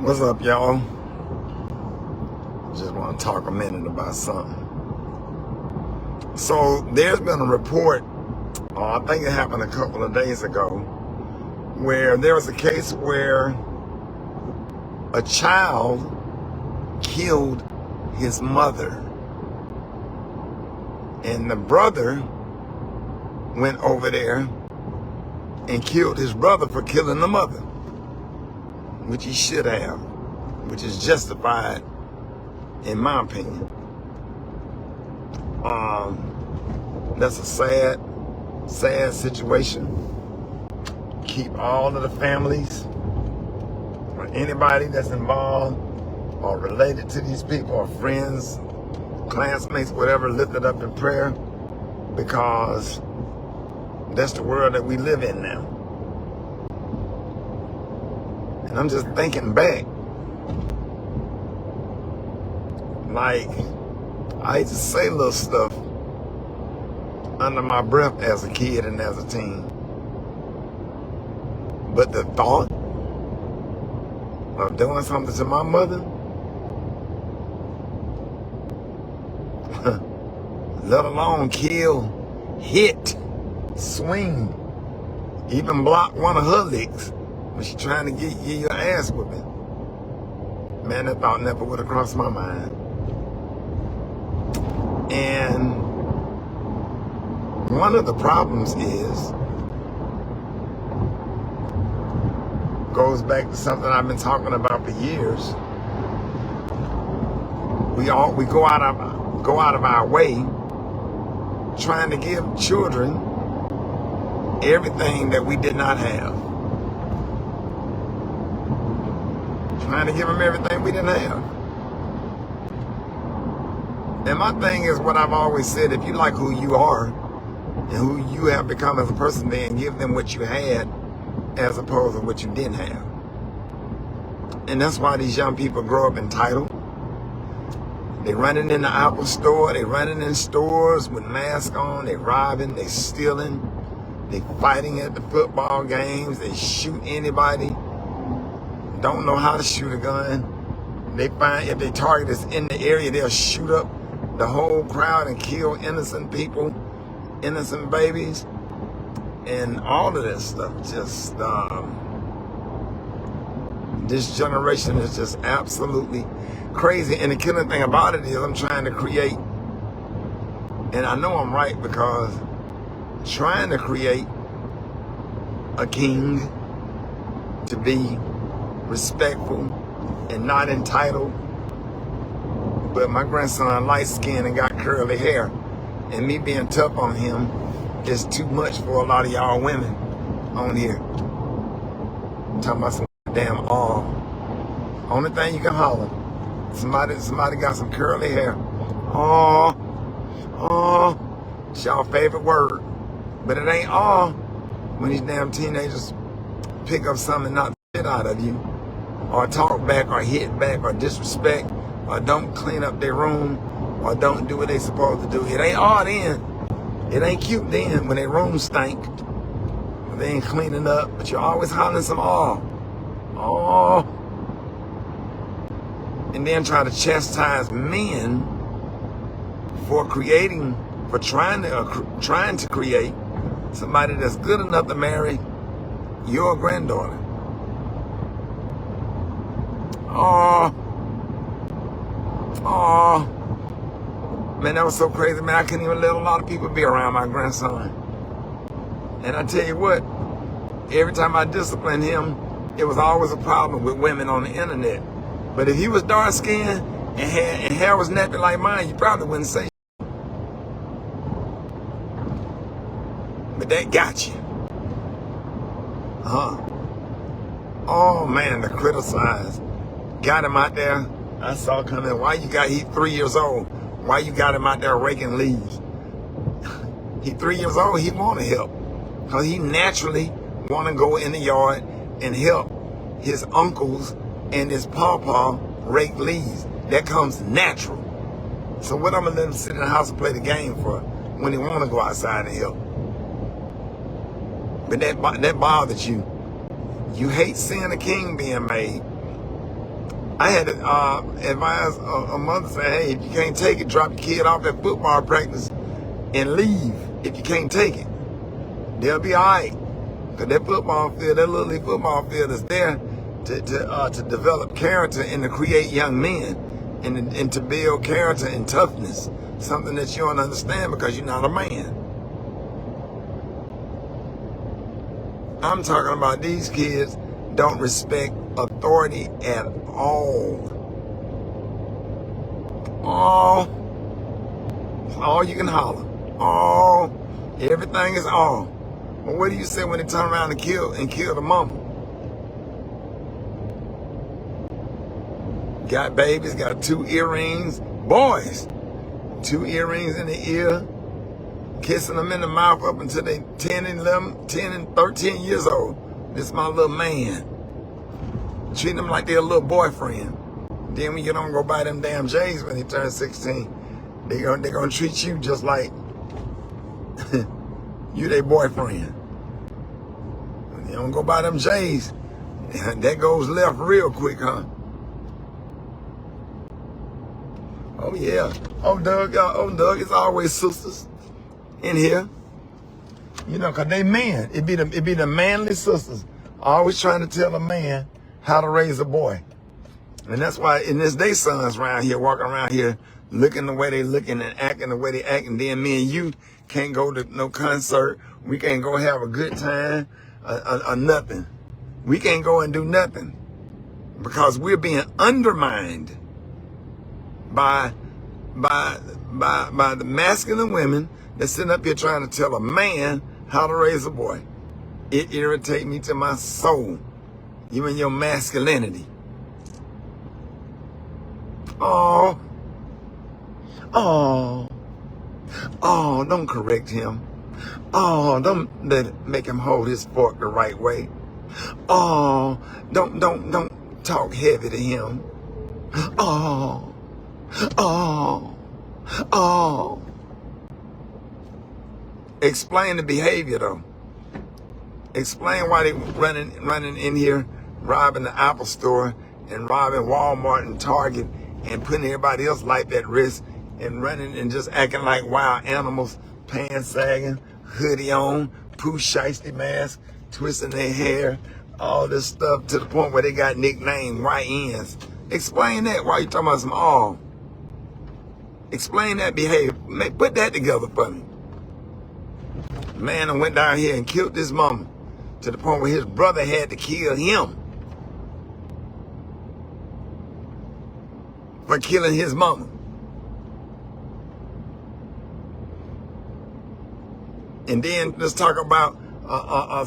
What's up, y'all? Just want to talk a minute about something. So there's been a report, I think it happened a couple of days ago, where there was a case where a child killed his mother, and the brother went over there and killed his brother for killing the mother, which he should have, which is justified in my opinion. That's a sad situation. Keep all of the families or anybody that's involved or related to these people or friends, classmates, whatever, lifted up in prayer, because that's the world that we live in now. And I'm just thinking back, like, I used to say little stuff under my breath as a kid and as a teen. But the thought of doing something to my mother, let alone kill, hit, swing, even block one of her licks when she's trying to get you your ass whipping. Man, that thought never would have crossed my mind. And one of the problems goes back to something I've been talking about for years. We go out of our way trying to give children everything that we did not have. Trying to give them everything we didn't have. And my thing is what I've always said: if you like who you are and who you have become as a person, then give them what you had as opposed to what you didn't have. And that's why these young people grow up entitled. They running in the Apple store, they running in stores with masks on, they robbing, they stealing, they fighting at the football games, they shoot anybody, don't know how to shoot a gun. They find if they target is in the area, they'll shoot up the whole crowd and kill innocent people, innocent babies, and all of this stuff. Just this generation is just absolutely crazy. And the killing thing about it is I'm trying to create, and I know I'm right, because trying to create a king to be respectful and not entitled. But my grandson light skinned and got curly hair, and me being tough on him is too much for a lot of y'all women on here. I'm talking about some damn awe. Only thing you can holler, somebody got some curly hair. Aw, it's y'all favorite word. But it ain't aw when these damn teenagers pick up something and knock the shit out of you, or talk back, or hit back, or disrespect, or don't clean up their room, or don't do what they supposed to do. It ain't all then. It ain't cute then when their room stink. They ain't cleaning up, but you're always hollering some aw. And then try to chastise men for trying to create somebody that's good enough to marry your granddaughter. Man, that was so crazy, man. I couldn't even let a lot of people be around my grandson. And I tell you what, every time I disciplined him, it was always a problem with women on the internet. But if he was dark skinned and hair was nappy like mine, you probably wouldn't say shit. But that got you. Oh man, the criticize. Got him out there. I saw coming. He 3 years old. Why you got him out there raking leaves? He 3 years old, he want to help. Because he naturally want to go in the yard and help his uncles and his pawpaw rake leaves. That comes natural. So what I'm going to let him sit in the house and play the game for when he want to go outside and help? But that bothers you. You hate seeing a king being made. I had to advise a mother, say, hey, if you can't take it, drop your kid off at football practice and leave if you can't take it. They'll be all right. Because that football field, that little league football field is there to develop character and to create young men and to build character and toughness. Something that you don't understand because you're not a man. I'm talking about these kids don't respect authority at all. All you can holler. Everything is all. Well, what do you say when they turn around and kill the mama? Got babies, got 2 earrings, boys, 2 earrings in the ear, kissing them in the mouth up until they 10 and 13 years old. This is my little man. Treating them like they're a little boyfriend. Then when you don't go buy them damn J's when they turn 16, they're gonna treat you just like you their boyfriend. When you don't go buy them J's, that goes left real quick, huh? Oh yeah. Oh Doug, it's always sisters in here. You know, cause they man. It be the manly sisters always trying to tell a man how to raise a boy. And that's why in this day sons around here, walking around here, looking the way they looking and acting the way they acting. Then me and you can't go to no concert. We can't go have a good time or nothing. We can't go and do nothing because we're being undermined by the masculine women that's sitting up here trying to tell a man how to raise a boy. It irritates me to my soul. You and your masculinity. Oh, don't correct him. Oh, don't make him hold his fork the right way. Oh, don't talk heavy to him. Oh. Explain the behavior though. Explain why they running in here, robbing the Apple store and robbing Walmart and Target and putting everybody else's life at risk and running and just acting like wild animals, pants sagging, hoodie on, poo shiesty mask, twisting their hair, all this stuff to the point where they got nicknamed YNs. Explain that while you talking about some all. Explain that behavior. Put that together for me. Man, I went down here and killed this mama to the point where his brother had to kill him for killing his mama. And then let's talk about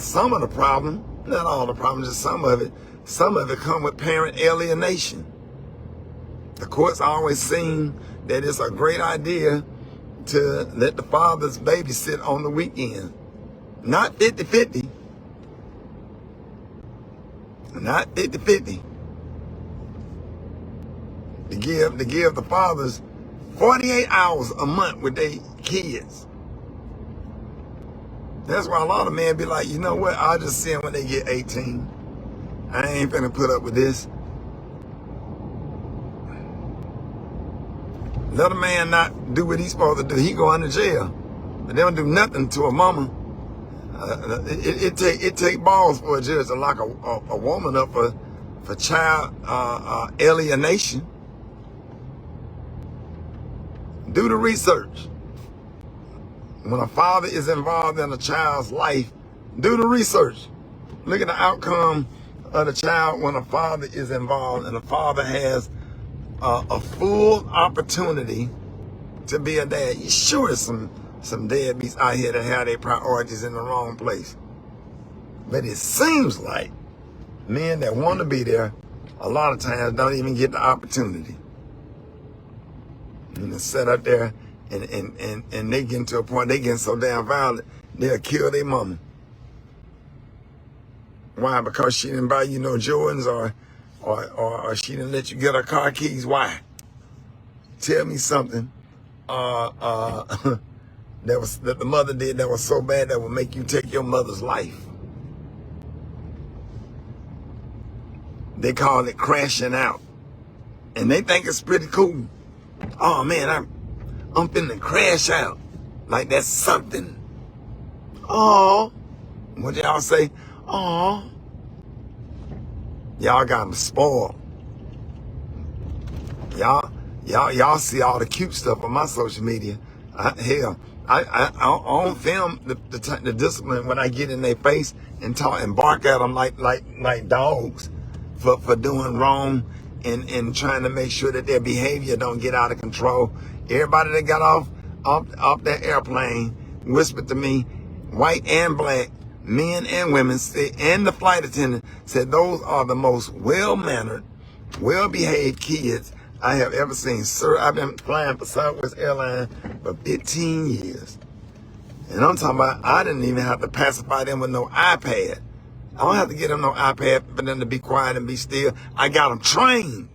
some of the problem, not all the problems, just some of it. Some of it come with parent alienation. The courts always seem that it's a great idea to let the fathers babysit on the weekend. Not 50-50. Not 50-50. To give the fathers 48 hours a month with their kids. That's why a lot of men be like, you know what, I'll just see them when they get 18. I ain't finna put up with this. Let a man not do what he's supposed to do. He go into jail. But they don't do nothing to a mama. It take balls for a judge to lock a woman up for child alienation. Do the research. When a father is involved in a child's life, do the research. Look at the outcome of the child when a father is involved and a father has a full opportunity to be a dad. You sure there's some deadbeats out here that have their priorities in the wrong place. But it seems like men that want to be there a lot of times don't even get the opportunity. And they sit up there and they get to a point, they get so damn violent, they'll kill their mama. Why? Because she didn't buy you no Jordans or she didn't let you get her car keys. Why? Tell me something that the mother did that was so bad that would make you take your mother's life. They call it crashing out. And they think it's pretty cool. Oh man, I'm finna crash out. Like that's something. Oh, what y'all say? Oh, y'all got them spoiled. Y'all see all the cute stuff on my social media. Hell, I don't film the discipline when I get in their face and talk and bark at them like dogs for doing wrong and trying to make sure that their behavior don't get out of control. Everybody that got off that airplane whispered to me, white and black, men and women, and the flight attendant said those are the most well-mannered, well-behaved kids I have ever seen. Sir, I've been flying for Southwest Airlines for 15 years. And I'm talking about, I didn't even have to pacify them with no iPad. I don't have to get them no iPad for them to be quiet and be still. I got them trained.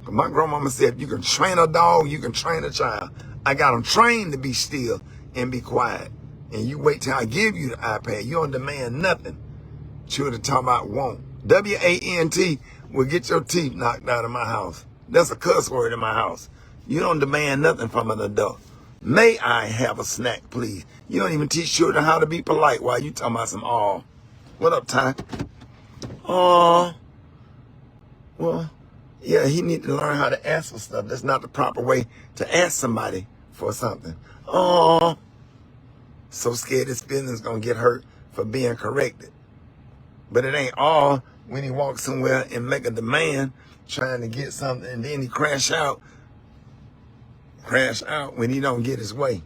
But my grandmama said, if you can train a dog, you can train a child. I got them trained to be still and be quiet. And you wait till I give you the iPad. You don't demand nothing. Children talking about won't. W-A-N-T will get your teeth knocked out of my house. That's a cuss word in my house. You don't demand nothing from an adult. May I have a snack, please? You don't even teach children how to be polite while you talking about some aw. What up, Ty? Aw. Well, yeah, he need to learn how to ask for stuff. That's not the proper way to ask somebody for something. Aw. So scared his feelings gonna get hurt for being corrected. But it ain't all when he walks somewhere and make a demand trying to get something and then he crash out when he don't get his way.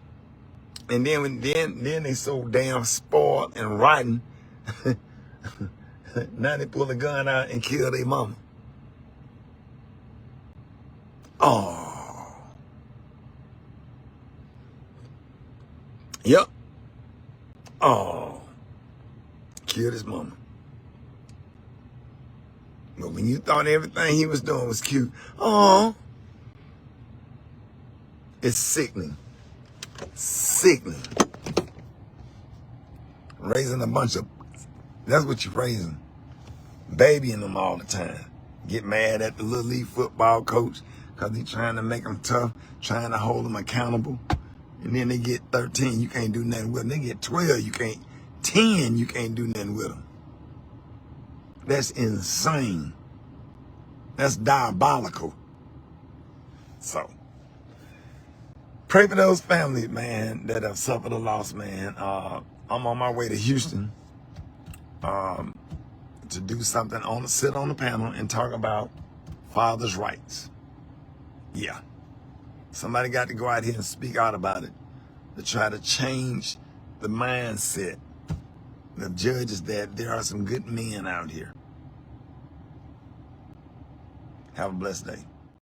And then they so damn spoiled and rotten. Now they pull a gun out and kill their mama. Oh. Yep. Oh. Killed his mama. But when you thought everything he was doing was cute, oh, it's sickening. Sickening. Raising a bunch of, that's what you're raising. Babying them all the time. Get mad at the Little League football coach because he's trying to make them tough, trying to hold them accountable. And then they get 13, you can't do nothing with them. They get 12, 10, you can't do nothing with them. That's insane. That's diabolical. So, pray for those families, man, that have suffered a loss, man. I'm on my way to Houston to do something, sit on the panel and talk about fathers' rights. Yeah. Somebody got to go out here and speak out about it to try to change the mindset of judges that there are some good men out here. Have a blessed day.